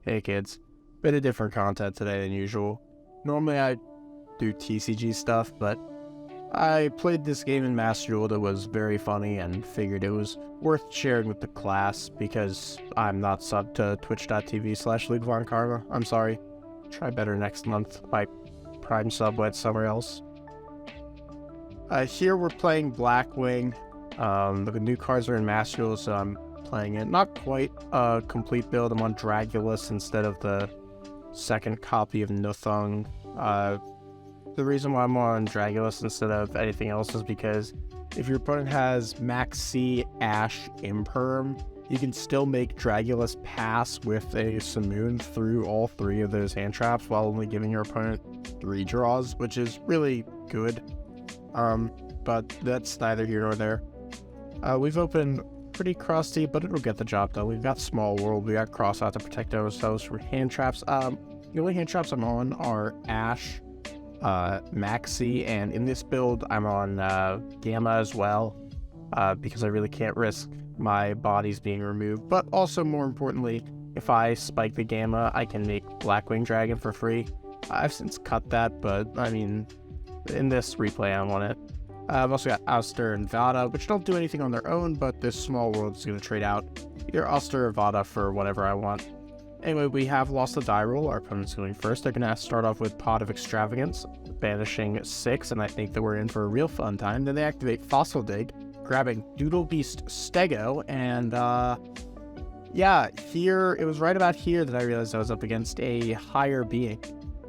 Hey kids, bit of different content today than usual. Normally I do TCG stuff, but I played this game in Master Duel that was very funny and figured it was worth sharing with the class because I'm not subbed to twitch.tv/LeagueOfKarma. I'm sorry. Try better next month. My Prime sub went somewhere else. Here we're playing Blackwing. The new cards are in Master Duel, so I'm playing it. Not quite a complete build. I'm on Dragulus instead of the second copy of Nuthung. The reason why I'm on Dragulus instead of anything else is because if your opponent has Max C, Ash, Imperm, you can still make Dragulus pass with a Simoon through all three of those hand traps while only giving your opponent 3 draws, which is really good. But that's neither here nor there. We've opened pretty crusty, but it'll get the job done. We've got Small World, we got Crossout to protect ourselves from hand traps. The only hand traps I'm on are Ash, Maxi, and in this build I'm on Gamma as well, because I really can't risk my bodies being removed. But also, more importantly, if I spike the Gamma, I can make Blackwing Dragon for free. I've since cut that, but I mean, in this replay I'm on it. I've also got Auster and Vada, which don't do anything on their own, but this Small World is going to trade out either Auster or Vada for whatever I want. Anyway, we have lost the die roll. Our opponent's going first. They're going to start off with Pot of Extravagance, banishing 6, and I think that we're in for a real fun time. Then they activate Fossil Dig, grabbing Doodle Beast Stego, and yeah, here, it was right about here that I realized I was up against a higher being.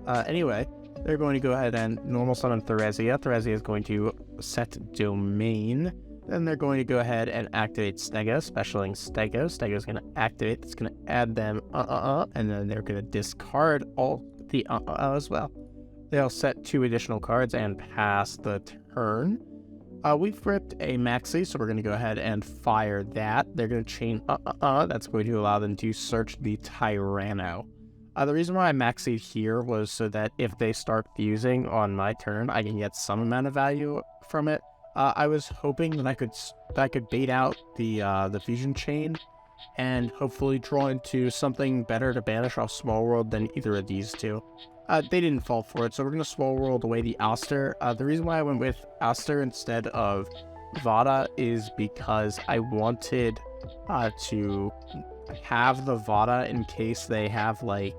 Anyway, they're going to go ahead and normal summon Theresia. Theresia is going to set Domain. Then they're going to go ahead and activate Stego, specialing Stego. Stego is going to activate. It's going to add them and then they're going to discard all the as well. They'll set 2 additional cards and pass the turn. We've ripped a Maxi, so we're going to go ahead and fire that. They're going to chain That's going to allow them to search the Tyranno. The reason why I maxied here was so that if they start fusing on my turn, I can get some amount of value from it. I was hoping that I could bait out the fusion chain and hopefully draw into something better to banish off Small World than either of these two. They didn't fall for it, so we're going to Small World away the Auster. The reason why I went with Auster instead of Vada is because I wanted to have the Vada in case they have like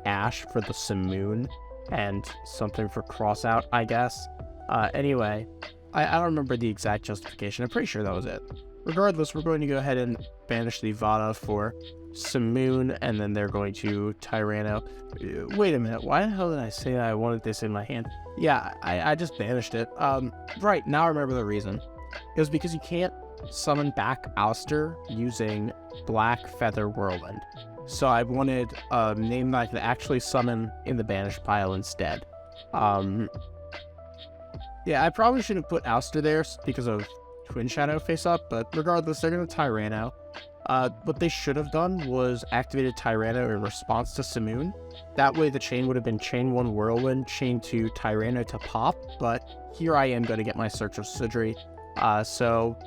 Ash for the Simoon and something for Crossout, I guess. Anyway, I don't remember the exact justification. I'm pretty sure that was it. Regardless, we're going to go ahead and banish the Vada for Simoon, and then they're going to Tyranno. Wait a minute, why the hell did I say that I wanted this in my hand? Yeah, I just banished it. Right, now I remember the reason. It was because you can't summon back Auster using Black Feather Whirlwind. So I wanted a name that I could actually summon in the banished pile instead. Yeah, I probably shouldn't put Auster there because of Twin Shadow face up, but regardless, they're going to Tyranno. What they should have done was activated Tyranno in response to Simoon. That way the chain would have been Chain 1 Whirlwind, Chain 2 Tyranno to pop, but here I am going to get my Search of Sudri. So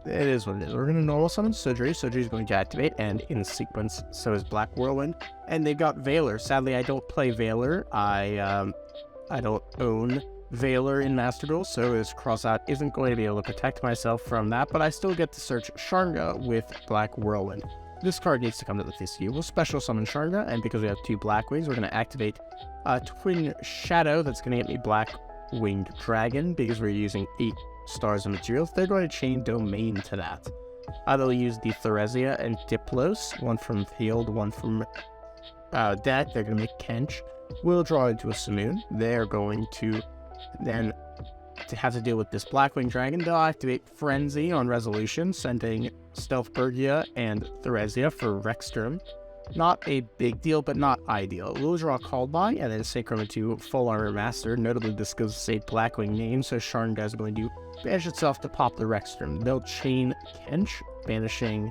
it is what it is. We're going to normal summon Sudri. Sudri is going to activate, and in sequence, so is Black Whirlwind. And they've got Veiler. Sadly, I don't play Veiler. I don't own Veiler in Master Duel, so his Crossout isn't going to be able to protect myself from that, but I still get to search Sharnga with Black Whirlwind. This card needs to come to the TCU. We'll special summon Sharnga, and because we have 2 Blackwings, we're going to activate Twin Shadow. That's going to get me Black Winged Dragon, because we're using 8 stars of materials. They're going to chain Domain to that. They'll use the Theresia and Diplos, one from field, one from deck. They're going to make Kench. We'll draw into a Simoon. They're going to then have to deal with this Blackwing Dragon. They'll activate Frenzy on resolution, sending Stealth Bergia and Theresia for Rexstrom. Not a big deal, but not ideal. We'll draw Called By, and then Sacrum into Full Armor Master. Notably, this goes to say Blackwing name, so Sharnga is going to banish itself to pop the Rexstrom. They'll chain Kench, banishing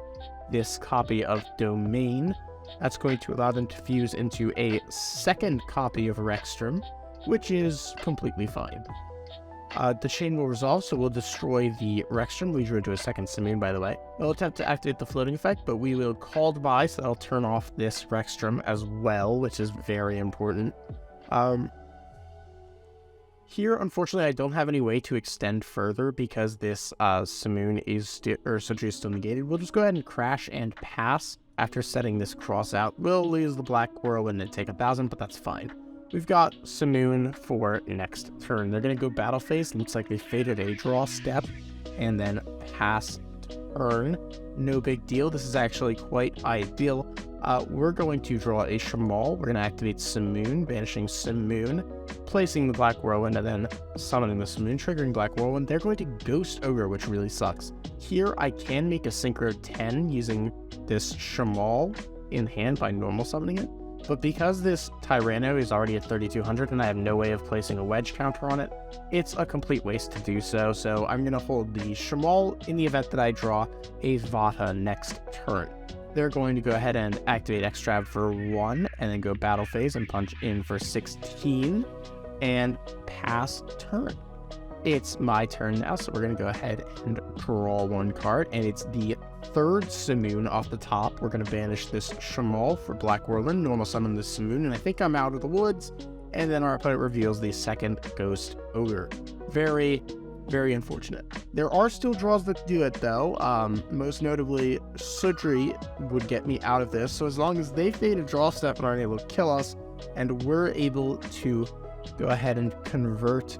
this copy of Domain. That's going to allow them to fuse into a second copy of Rexstrom, which is completely fine. The chain will resolve, so we'll destroy the Rexstrom. We drew into a second Simoon, by the way. We'll attempt to activate the floating effect, but we will call by, so that'll turn off this Rexstrom as well, which is very important. Here, unfortunately, I don't have any way to extend further because this Simoon is Sudri is still negated. We'll just go ahead and crash and pass after setting this cross out. We'll lose the Black Whirlwind and take 1,000, but that's fine. We've got Simoon for next turn. They're going to go battle phase. Looks like they faded a draw step and then pass turn. No big deal. This is actually quite ideal. We're going to draw a Shamal. We're going to activate Simoon, banishing Simoon, placing the Black Whirlwind, and then summoning the Simoon, triggering Black Whirlwind. They're going to Ghost Ogre, which really sucks. Here, I can make a Synchro 10 using this Shamal in hand by normal summoning it. But because this Tyranno is already at 3,200 and I have no way of placing a wedge counter on it, it's a complete waste to do so. So I'm going to hold the Shamal in the event that I draw a Vata next turn. They're going to go ahead and activate Extrav for 1 and then go battle phase and punch in for 16 and pass turn. It's my turn now, so we're going to go ahead and draw 1 card, and it's the 3rd Simoon off the top. We're going to banish this Shamal for Black Whirlwind, normal summon this Simoon, and I think I'm out of the woods, and then our opponent reveals the 2nd Ghost Ogre. Very, very unfortunate. There are still draws that do it, though. Most notably, Sudri would get me out of this, so as long as they fade a draw step and aren't able to kill us, and we're able to go ahead and convert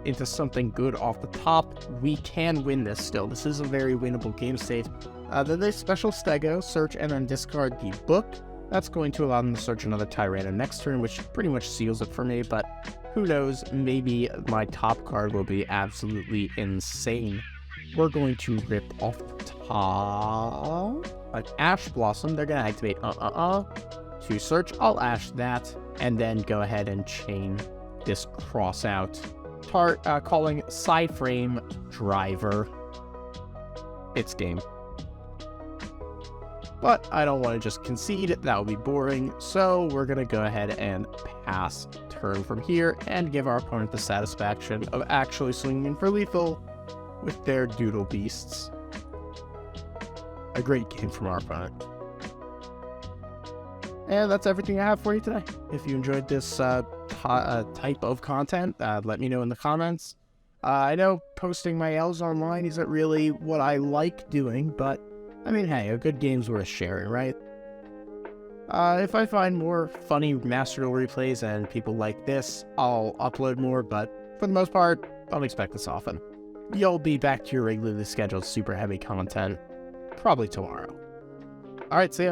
into something good off the top, we can win this still. This is a very winnable game state. Then they special Stego, search, and then discard the book. That's going to allow them to search another Tyranno next turn, which pretty much seals it for me, but who knows, maybe my top card will be absolutely insane. We're going to rip off the top an Ash Blossom. They're going to activate to search. I'll Ash that, and then go ahead and chain this cross out. Calling side frame driver. It's game. But I don't want to just concede, that would be boring, so we're going to go ahead and pass turn from here and give our opponent the satisfaction of actually swinging in for lethal with their Doodle Beasts. A great game from our opponent. And that's everything I have for you today. If you enjoyed this type of content, let me know in the comments. I know posting my L's online isn't really what I like doing, but I mean, hey, a good game's worth sharing, right? If I find more funny Master Duel replays and people like this, I'll upload more, but for the most part, don't expect this often. You'll be back to your regularly scheduled super heavy content probably tomorrow. Alright, see ya.